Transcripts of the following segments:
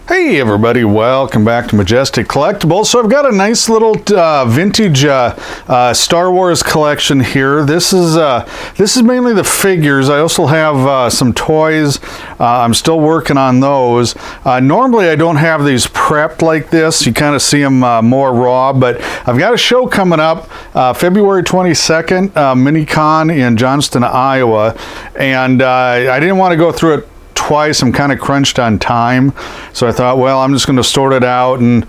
Hey everybody, welcome back to Majestic Collectibles. So I've got a nice little vintage Star Wars collection here. This is mainly the figures. I also have some toys. I'm still working on those. Normally I don't have these prepped like this. You kind of see them more raw, but I've got a show coming up February 22nd, Minicon in Johnston, Iowa, and I didn't want to go through it twice. I'm kind of crunched on time, so I thought, well, I'm just going to sort it out. And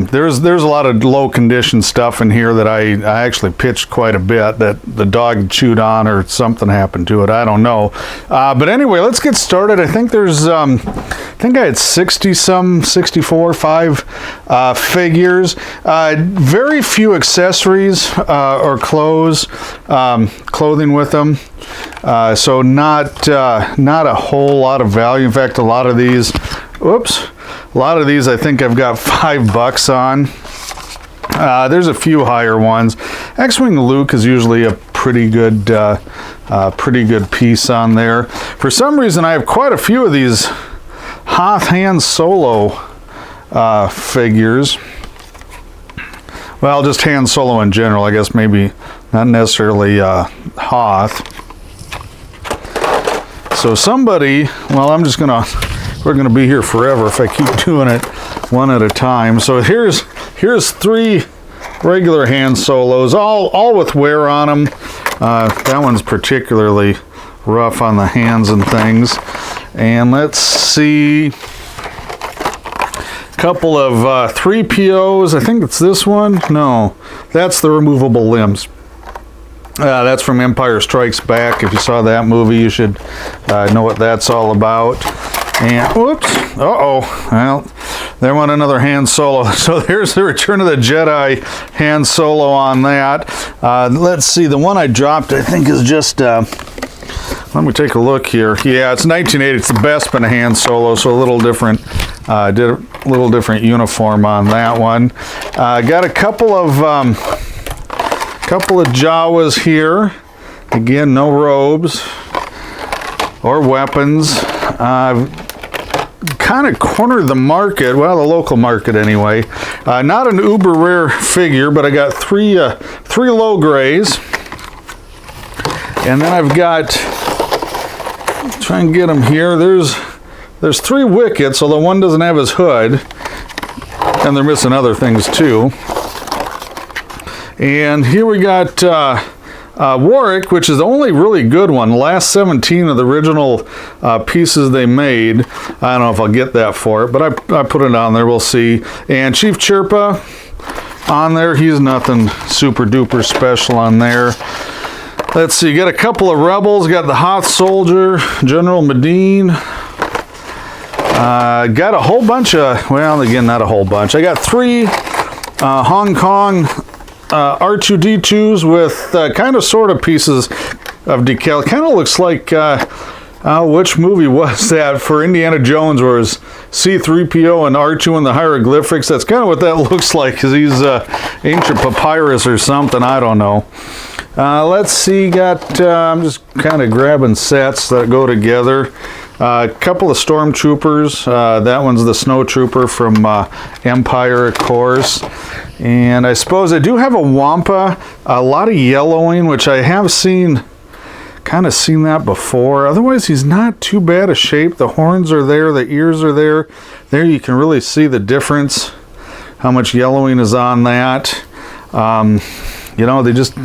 there's a lot of low condition stuff in here that I actually pitched quite a bit that the dog chewed on or something happened to it. I don't know. But anyway, let's get started. I think there's I think I had 64 figures. Very few accessories or clothing with them. So not a whole lot of value. In fact, a lot of these I think I've got $5 on. There's a few higher ones. X-Wing Luke is usually a pretty good piece on there. For some reason, I have quite a few of these Hoth Han Solo figures. Well, just Han Solo in general, I guess, maybe not necessarily Hoth. So somebody, well, we're gonna be here forever if I keep doing it one at a time. So here's 3 regular Han Solos, all with wear on them. That one's particularly rough on the hands and things. And let's see, a couple of 3POs. I think it's this one. No, that's the removable limbs. That's from Empire Strikes Back. If you saw that movie, you should know what that's all about. And whoops, well, there went another Han Solo. So there's the Return of the Jedi Han Solo on that. Let's see, the one I dropped, I think, is just, let me take a look here. Yeah, it's 1980. It's the Bespin Han Solo, so a little different, did a little different uniform on that one. Got a couple of Jawas here. Again, no robes or weapons. I've kind of cornered the market, well, the local market anyway. Not an uber rare figure, but I got three low grays. And then I've got, try and get them here. There's 3 Wickets, although one doesn't have his hood. And they're missing other things too. And here we got Warwick, which is the only really good one. The last 17 of the original pieces they made. I don't know if I'll get that for it, but I put it on there. We'll see. And Chief Chirpa on there. He's nothing super duper special on there. Let's see. Got a couple of Rebels. Got the Hoth Soldier, General Medine. Got a whole bunch of, well, again, not a whole bunch. I got 3 Hong Kong R2-D2s with kind of sort of pieces of decal. Kind of looks like, which movie was that for Indiana Jones, where it's C-3PO and R2 and the hieroglyphics? That's kind of what that looks like, because he's ancient papyrus or something. I don't know. Let's see, I'm just kind of grabbing sets that go together. A couple of Stormtroopers. That one's the Snowtrooper from Empire, of course. And I suppose I do have a Wampa. A lot of yellowing, which I have kind of seen that before. Otherwise, he's not too bad a shape. The horns are there, the ears are there. There you can really see the difference, how much yellowing is on that. You know, they just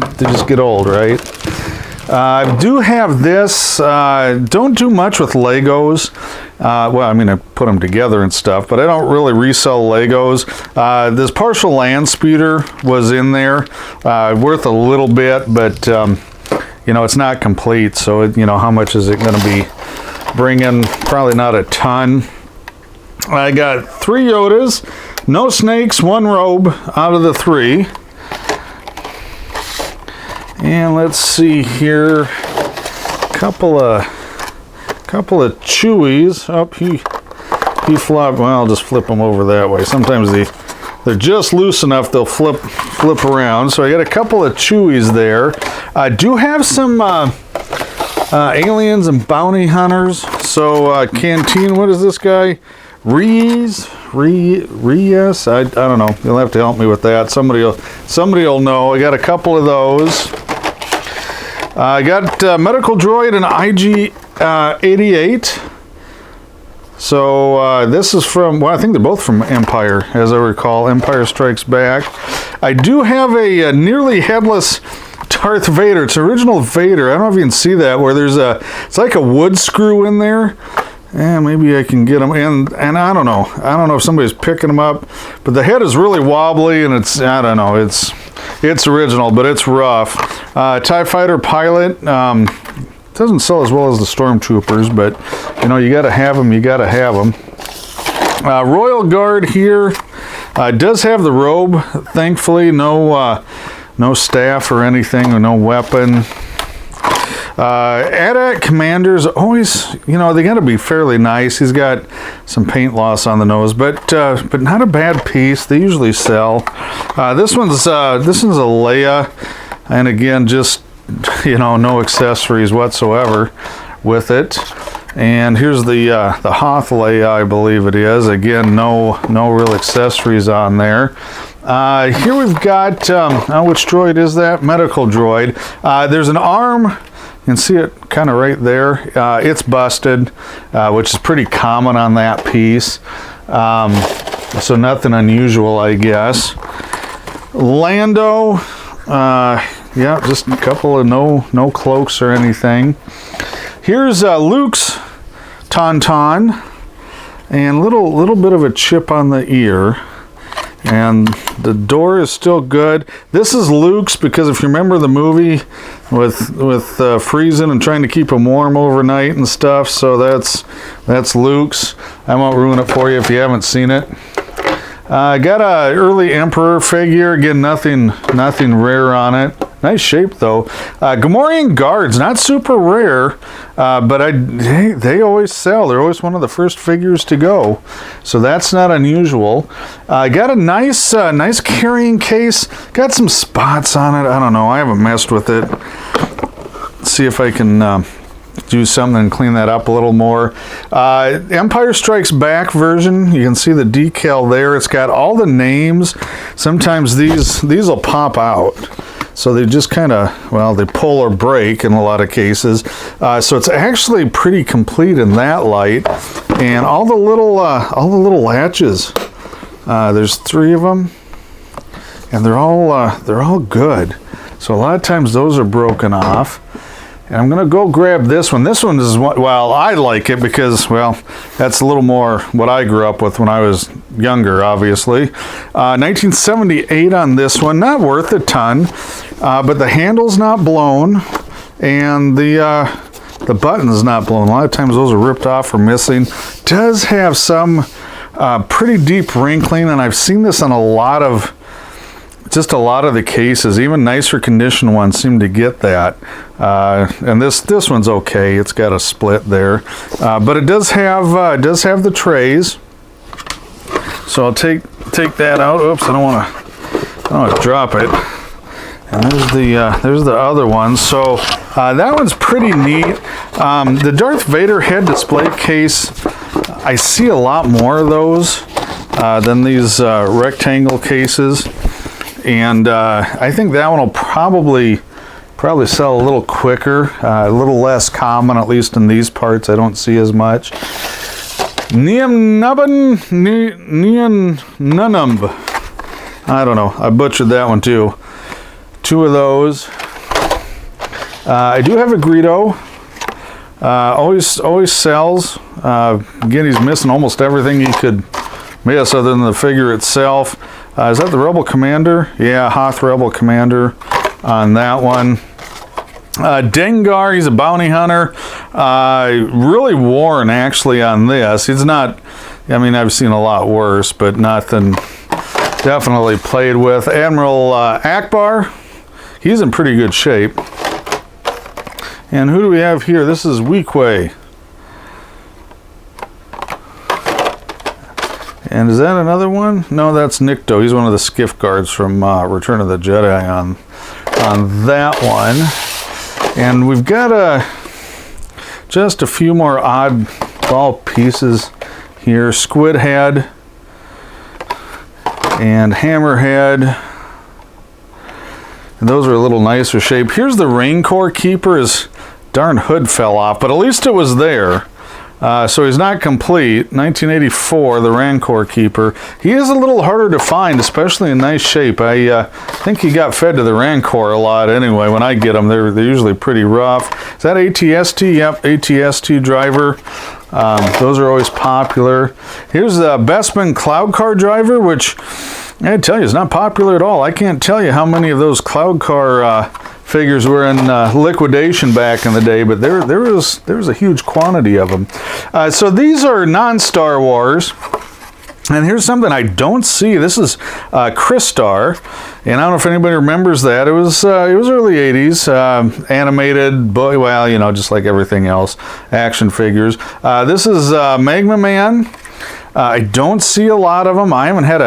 get old, right? I do have this. Don't do much with Legos. Well, I mean, I put them together and stuff, but I don't really resell Legos. This partial land speeder was in there, worth a little bit, but you know, it's not complete. So you know, how much is it going to be bringing? Probably not a ton. I got 3 Yodas, no snakes, 1 robe out of the 3. And let's see here, couple of Chewies. Oh, he flopped. Well, I'll just flip them over that way. Sometimes they're just loose enough they'll flip around. So I got a couple of Chewies there. I do have some aliens and bounty hunters. So Canteen, what is this guy? Rees, I don't know. You'll have to help me with that. Somebody will know. I got a couple of those. I got Medical Droid and IG-88. So this is from, well, I think they're both from Empire, as I recall. Empire Strikes Back. I do have a nearly headless Darth Vader. It's original Vader. I don't know if you can see that, where there's it's like a wood screw in there. And maybe I can get them in, and I don't know if somebody's picking them up, but the head is really wobbly, and it's, I don't know, it's original, but it's rough. TIE Fighter pilot, doesn't sell as well as the Stormtroopers, but you know, you gotta have them, Royal Guard here, does have the robe, thankfully, no staff or anything, or no weapon. AT-AT Commanders, always, you know, they got to be fairly nice. He's got some paint loss on the nose, but not a bad piece. They usually sell. This one's a Leia, and again, just, you know, no accessories whatsoever with it. And here's the Hoth Leia, I believe it is. Again, no real accessories on there. Here we've got, which droid is that? Medical Droid. There's an arm. You can see it kind of right there. It's busted, which is pretty common on that piece. So nothing unusual, I guess. Lando, yeah, just a couple of no cloaks or anything. Here's Luke's Tauntaun, and little bit of a chip on the ear. And the door is still good. This is Luke's, because if you remember the movie with freezing and trying to keep him warm overnight and stuff, so that's Luke's. I won't ruin it for you if you haven't seen it. I got a early Emperor figure. Again, nothing rare on it. Nice shape though. Gamorrean Guards, not super rare, but they always sell. They're always one of the first figures to go, so that's not unusual. Got a nice carrying case. Got some spots on it. I don't know. I haven't messed with it. Let's see if I can do something and clean that up a little more. Empire Strikes Back version. You can see the decal there. It's got all the names. Sometimes these will pop out. So they just kind of, well, they pull or break in a lot of cases. So it's actually pretty complete in that light. And all the little latches. There's 3 of them, and they're all good. So a lot of times those are broken off. And I'm gonna go grab this one. This one is, well, I like it because, well, that's a little more what I grew up with when I was younger, obviously. 1978 on this one, not worth a ton, but the handle's not blown, and the button's not blown. A lot of times those are ripped off or missing. Does have some pretty deep wrinkling, and I've seen this on a lot of the cases. Even nicer condition ones seem to get that. And this one's okay. It's got a split there, but it does have the trays. So I'll take that out. Oops, I don't want to drop it. And there's the other one. So that one's pretty neat. The Darth Vader head display case, I see a lot more of those than these rectangle cases. And I think that one will probably sell a little quicker, a little less common, at least in these parts. I don't see as much. Nunumb. I don't know. I butchered that one too. 2 of those. I do have a Greedo. Always sells. Again, he's missing almost everything he could miss other than the figure itself. Is that the Rebel Commander? Yeah, Hoth Rebel Commander on that one. Dengar, he's a bounty hunter. Really worn actually on this. He's not, I mean, I've seen a lot worse, but nothing definitely played with. Admiral Akbar, he's in pretty good shape. And who do we have here? This is Weequay. And is that another one? No, that's Nikto. He's one of the skiff guards from Return of the Jedi on that one. And we've got just a few more oddball pieces here, Squid Head and Hammerhead. And those are a little nicer shape. Here's the Rancor Keeper. His darn hood fell off, but at least it was there. So he's not complete. 1984, the Rancor Keeper. He is a little harder to find, especially in nice shape. I think he got fed to the Rancor a lot anyway. When I get them, they're usually pretty rough. Is that ATST? Yep, ATST driver. Those are always popular. Here's the Bestman Cloud Car driver, which I tell you is not popular at all. I can't tell you how many of those Cloud Car figures were in liquidation back in the day, but there was a huge quantity of them. So these are non-Star Wars. And here's something I don't see. This is Crystar, and I don't know if anybody remembers that. It was early 80s, animated, well, you know, just like everything else, action figures. This is Magma Man. I don't see a lot of them. I haven't had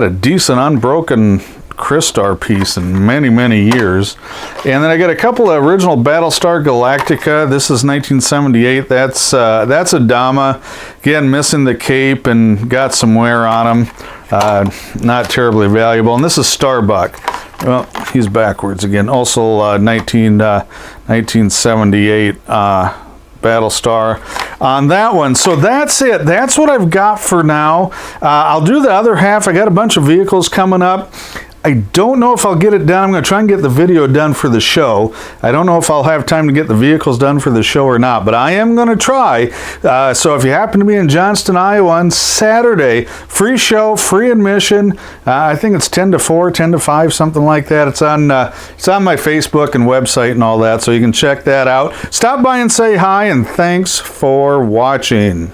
a decent unbroken Crystar piece in many years. And then I got a couple of original Battlestar Galactica. This is 1978. That's a Dama, again missing the cape and got some wear on him. Not terribly valuable. And this is Starbuck. Well, he's backwards again. Also 1978 Battlestar on that one. So that's it. That's what I've got for now. I'll do the other half. I got a bunch of vehicles coming up. I don't know if I'll get it done. I'm going to try and get the video done for the show. I don't know if I'll have time to get the vehicles done for the show or not, but I am going to try. So if you happen to be in Johnston, Iowa on Saturday, free show, free admission. I think it's 10 to 4, 10 to 5, something like that. It's on my Facebook and website and all that, so you can check that out. Stop by and say hi, and thanks for watching.